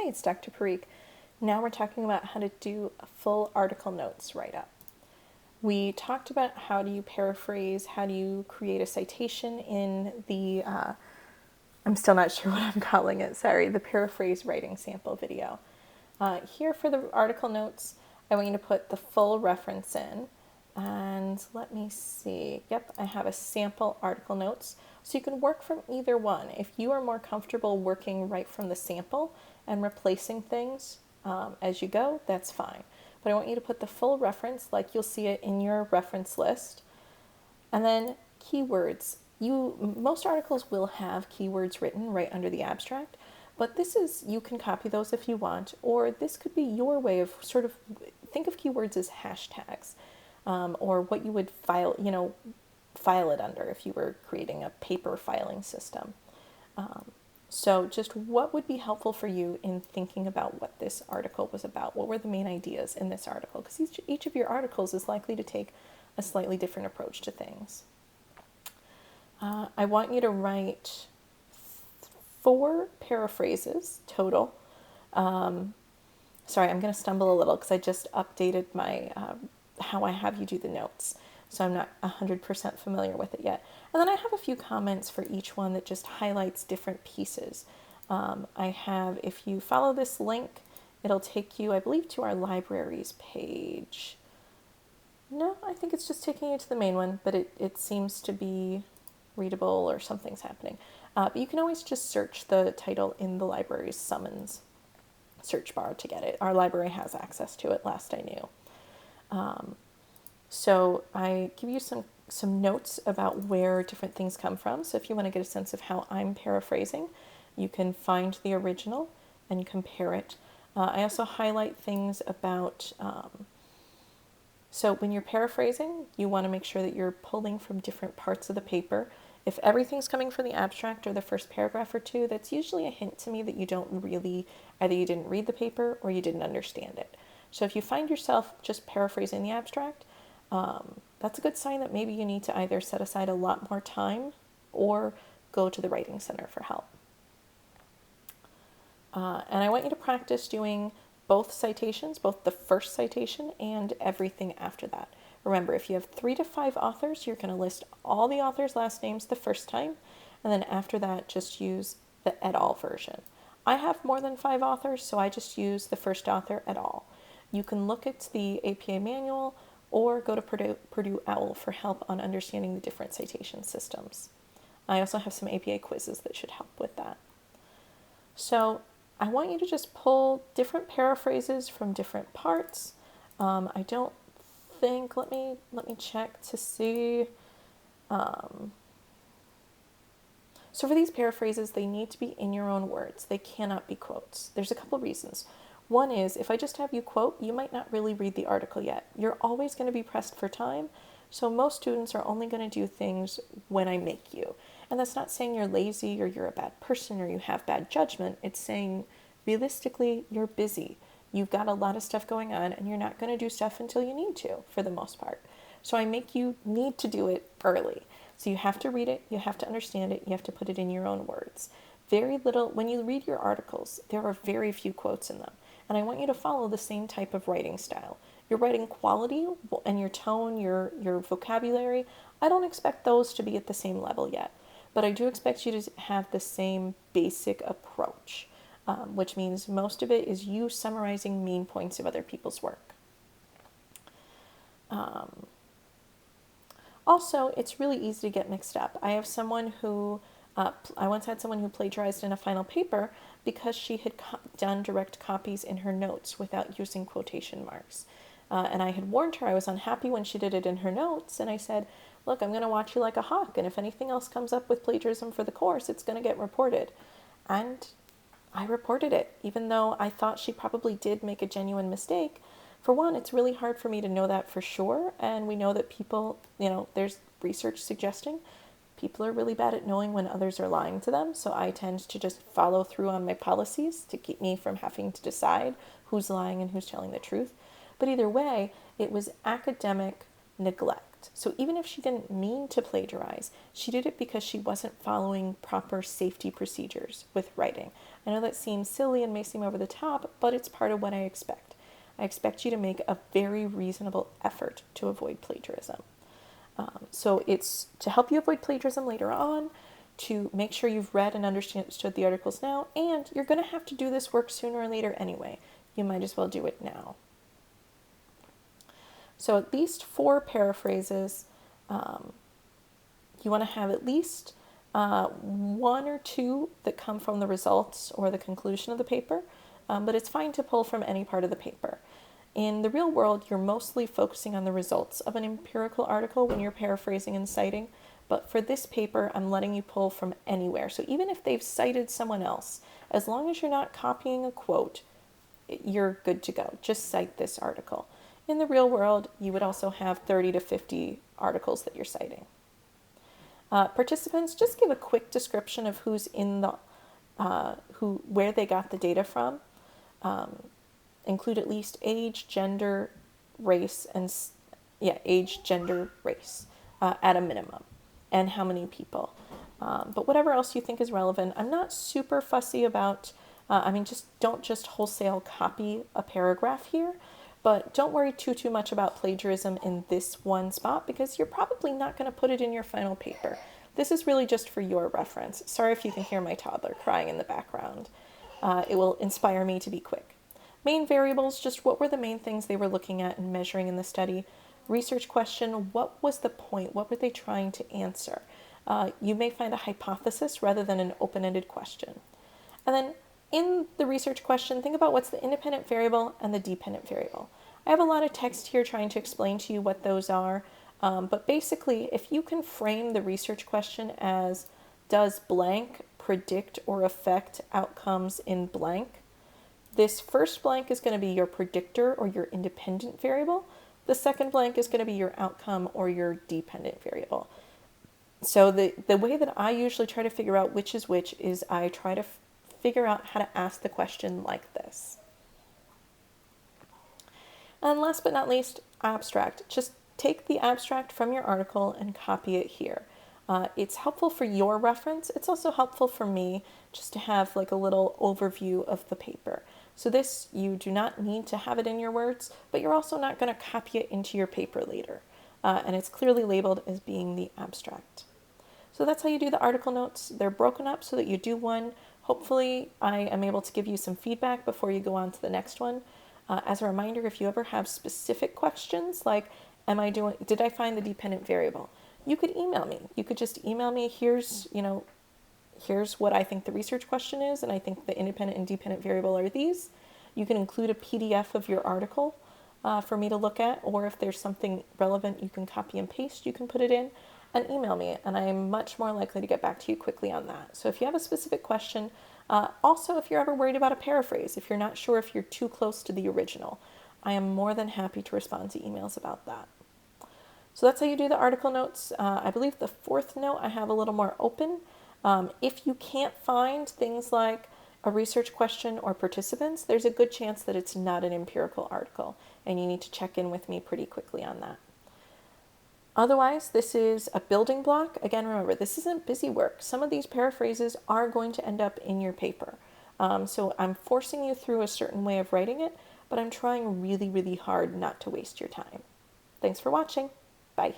Hi, it's Dr. Parikh. Now we're talking about how to do a full article notes write-up. We talked about how do you paraphrase, how do you create a citation in the, I'm still not sure what I'm calling it, sorry, the paraphrase writing sample video. Here for the article notes, I want you to put the full reference in. And let me see. Yep, I have a sample article notes. So you can work from either one. If you are more comfortable working right from the sample and replacing things as you go, that's fine. But I want you to put the full reference like you'll see it in your reference list. And then keywords. Most articles will have keywords written right under the abstract, but you can copy those if you want, or this could be your way of sort of, think of keywords as hashtags. Or what you would file it under if you were creating a paper filing system. So just what would be helpful for you in thinking about what this article was about? What were the main ideas in this article? Because each of your articles is likely to take a slightly different approach to things. I want you to write 4 paraphrases total. Sorry, I'm going to stumble a little because I just updated my how I have you do the notes. So I'm not 100% familiar with it yet. And then I have a few comments for each one that just highlights different pieces. I have, if you follow this link, it'll take you, I believe, to our libraries page. No, I think it's just taking you to the main one, but it seems to be readable or something's happening. But you can always just search the title in the library's summons search bar to get it. Our library has access to it, last I knew. So I give you some notes about where different things come from. So if you want to get a sense of how I'm paraphrasing, you can find the original and compare it. I also highlight things about, so when you're paraphrasing, you want to make sure that you're pulling from different parts of the paper. If everything's coming from the abstract or the first paragraph or two, that's usually a hint to me that you don't really, either you didn't read the paper or you didn't understand it. So if you find yourself just paraphrasing the abstract, that's a good sign that maybe you need to either set aside a lot more time or go to the Writing Center for help. And I want you to practice doing both citations, both the first citation and everything after that. Remember, if you have 3 to 5 authors, you're going to list all the authors' last names the first time, and then after that, just use the et al. Version. I have more than 5 authors, so I just use the first author et al. You can look at the APA manual or go to Purdue OWL for help on understanding the different citation systems. I also have some APA quizzes that should help with that. So I want you to just pull different paraphrases from different parts. I don't think, let me check to see. So for these paraphrases, they need to be in your own words. They cannot be quotes. There's a couple reasons. One is, if I just have you quote, you might not really read the article yet. You're always going to be pressed for time, so most students are only going to do things when I make you. And that's not saying you're lazy or you're a bad person or you have bad judgment. It's saying, realistically, you're busy. You've got a lot of stuff going on, and you're not going to do stuff until you need to, for the most part. So I make you need to do it early. So you have to read it, you have to understand it, you have to put it in your own words. Very little, when you read your articles, there are very few quotes in them. And I want you to follow the same type of writing style. Your writing quality and your tone, your vocabulary, I don't expect those to be at the same level yet. But I do expect you to have the same basic approach, which means most of it is you summarizing main points of other people's work. Also, it's really easy to get mixed up. I have someone who, I once had someone who plagiarized in a final paper because she had done direct copies in her notes without using quotation marks. And I had warned her I was unhappy when she did it in her notes, and I said, look, I'm going to watch you like a hawk, and if anything else comes up with plagiarism for the course, it's going to get reported. And I reported it, even though I thought she probably did make a genuine mistake. For one, it's really hard for me to know that for sure, and we know that people, there's research suggesting people are really bad at knowing when others are lying to them, so I tend to just follow through on my policies to keep me from having to decide who's lying and who's telling the truth. But either way, it was academic neglect. correct. So even if she didn't mean to plagiarize, she did it because she wasn't following proper safety procedures with writing. I know that seems silly and may seem over the top, but it's part of what I expect. I expect you to make a very reasonable effort to avoid plagiarism. So it's to help you avoid plagiarism later on, to make sure you've read and understood the articles now, and you're going to have to do this work sooner or later anyway. You might as well do it now. So at least 4 paraphrases. You want to have at least 1 or 2 that come from the results or the conclusion of the paper, but it's fine to pull from any part of the paper. In the real world, you're mostly focusing on the results of an empirical article when you're paraphrasing and citing, but for this paper, I'm letting you pull from anywhere. So even if they've cited someone else, as long as you're not copying a quote, you're good to go. Just cite this article. In the real world, you would also have 30 to 50 articles that you're citing. Participants, just give a quick description of who's in the, where they got the data from. Include at least age, gender, race, and age, gender, race at a minimum, and how many people. But whatever else you think is relevant. I'm not super fussy about, don't just wholesale copy a paragraph here, but don't worry too much about plagiarism in this one spot because you're probably not going to put it in your final paper. This is really just for your reference. Sorry if you can hear my toddler crying in the background. It will inspire me to be quick. Main variables, just what were the main things they were looking at and measuring in the study. Research question, what was the point? What were they trying to answer? You may find a hypothesis rather than an open-ended question. And then in the research question, think about what's the independent variable and the dependent variable. I have a lot of text here trying to explain to you what those are, but basically, if you can frame the research question as, does blank predict or affect outcomes in blank? This first blank is going to be your predictor or your independent variable. The second blank is going to be your outcome or your dependent variable. So the way that I usually try to figure out which is I try to figure out how to ask the question like this. And last but not least, abstract. Just take the abstract from your article and copy it here. It's helpful for your reference. It's also helpful for me just to have like a little overview of the paper. So this, you do not need to have it in your words, but you're also not going to copy it into your paper later. And it's clearly labeled as being the abstract. So that's how you do the article notes. They're broken up so that you do one. Hopefully I am able to give you some feedback before you go on to the next one. As a reminder, if you ever have specific questions like, did I find the dependent variable? You could email me. You could just email me, here's what I think the research question is, and I think the independent and dependent variable are these. You can include a PDF of your article for me to look at, or if there's something relevant you can copy and paste, you can put it in and email me, and I am much more likely to get back to you quickly on that. So if you have a specific question, also if you're ever worried about a paraphrase, if you're not sure if you're too close to the original, I am more than happy to respond to emails about that. So that's how you do the article notes. I believe the 4th note I have a little more open. If you can't find things like a research question or participants, there's a good chance that it's not an empirical article, and you need to check in with me pretty quickly on that. Otherwise, this is a building block. Again, remember, this isn't busy work. Some of these paraphrases are going to end up in your paper. So I'm forcing you through a certain way of writing it, but I'm trying really, really hard not to waste your time. Thanks for watching. Bye.